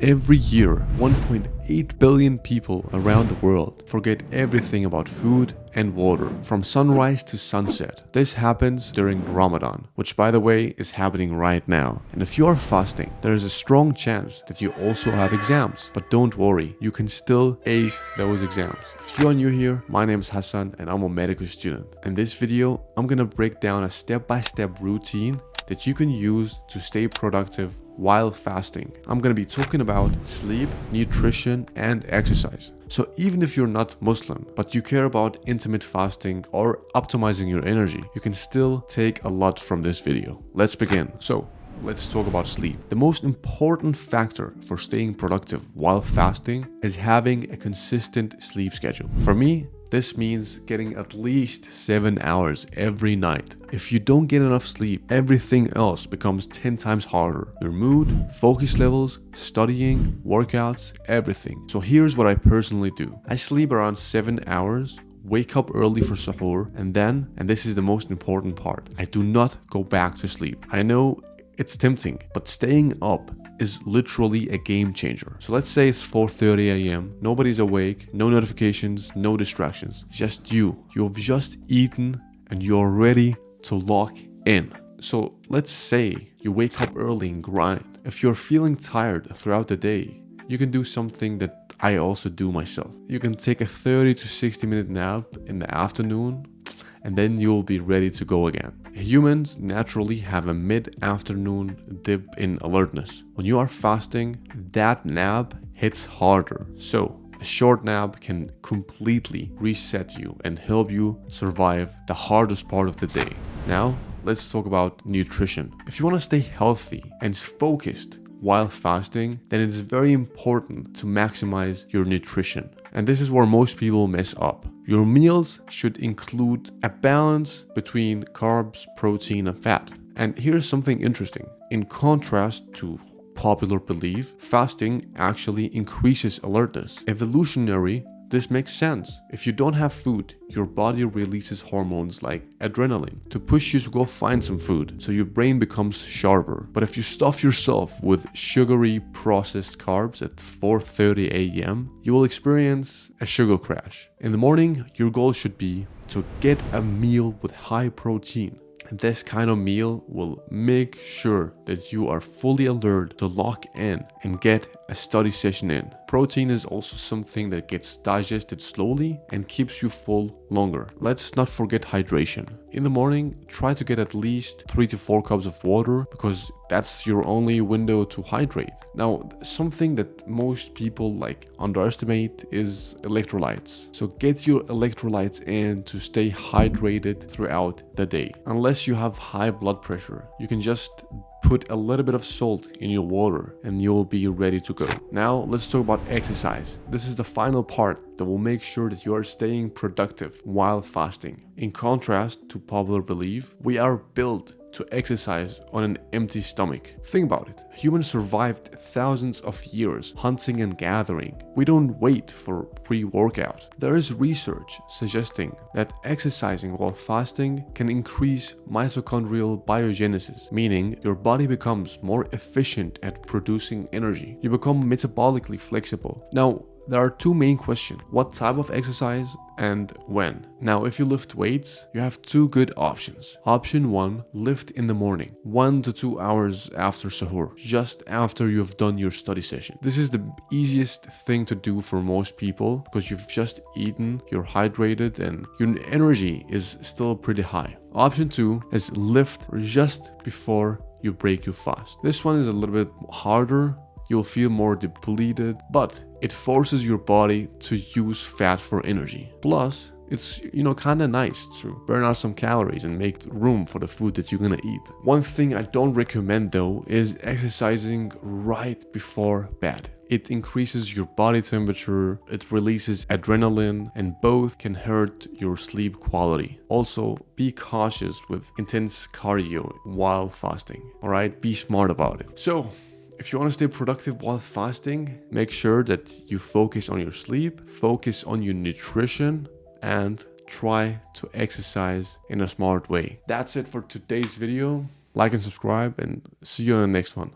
Every year, 1.8 billion people around the world forget everything about food and water from sunrise to sunset. This happens during Ramadan, which by the way is happening right now. And if you are fasting, there is a strong chance that you also have exams. But don't worry, you can still ace those exams. If you are new here, my name is Hassan and I'm a medical student. In this video, I'm gonna break down a step-by-step routine that you can use to stay productive while fasting. I'm gonna be talking about sleep, nutrition, and exercise. So even if you're not Muslim, but you care about intermittent fasting or optimizing your energy, you can still take a lot from this video. Let's begin. So let's talk about sleep. The most important factor for staying productive while fasting is having a consistent sleep schedule. For me, this means getting at least 7 hours every night. If you don't get enough sleep, everything else becomes 10 times harder. Your mood, focus levels, studying, workouts, everything. So here's what I personally do. I sleep around 7 hours, wake up early for suhoor, and then, and this is the most important part, I do not go back to sleep. I know it's tempting, but staying up is literally a game changer. So let's say it's 4:30 a.m. Nobody's awake, no notifications, no distractions. Just you. You've just eaten and you're ready to lock in. So let's say you wake up early and grind. If you're feeling tired throughout the day, you can do something that I also do myself. You can take a 30 to 60 minute nap in the afternoon and then you'll be ready to go again. Humans naturally have a mid-afternoon dip in alertness. When you are fasting, that nap hits harder. So a short nap can completely reset you and help you survive the hardest part of the day. Now, let's talk about nutrition. If you want to stay healthy and focused while fasting, then it is very important to maximize your nutrition. And this is where most people mess up. Your meals should include a balance between carbs, protein, and fat. And here's something interesting. In contrast to popular belief, fasting actually increases alertness. Evolutionary, this makes sense. If you don't have food, your body releases hormones like adrenaline to push you to go find some food, so your brain becomes sharper. But if you stuff yourself with sugary processed carbs at 4:30 a.m., you will experience a sugar crash. In the morning, your goal should be to get a meal with high protein. This kind of meal will make sure that you are fully alert to lock in and get a study session in. Protein is also something that gets digested slowly and keeps you full longer. Let's not forget hydration. In the morning, try to get at least 3 to 4 cups of water because that's your only window to hydrate. Now, something that most people underestimate is electrolytes. So get your electrolytes in to stay hydrated throughout the day. Unless you have high blood pressure, you can just put a little bit of salt in your water and you'll be ready to go. Now let's talk about exercise. This is the final part that will make sure that you are staying productive while fasting. In contrast to popular belief, we are built to exercise on an empty stomach. Think about it. Humans survived thousands of years hunting and gathering. We don't wait for pre-workout. There is research suggesting that exercising while fasting can increase mitochondrial biogenesis, meaning your body becomes more efficient at producing energy. You become metabolically flexible. Now, there are two main questions. What type of exercise and when? Now, if you lift weights, you have two good options. Option 1, lift in the morning, 1 to 2 hours after suhoor, just after you've done your study session. This is the easiest thing to do for most people because you've just eaten, you're hydrated, and your energy is still pretty high. Option 2 is lift just before you break your fast. This one is a little bit harder. You'll feel more depleted, but it forces your body to use fat for energy. Plus, it's kind of nice to burn out some calories and make room for the food that you're gonna eat. One thing I don't recommend though is exercising right before bed. It increases your body temperature, it releases adrenaline, and both can hurt your sleep quality. Also, be cautious with intense cardio while fasting. Alright, be smart about it. So, if you want to stay productive while fasting, make sure that you focus on your sleep, focus on your nutrition, and try to exercise in a smart way. That's it for today's video. Like and subscribe, and see you in the next one.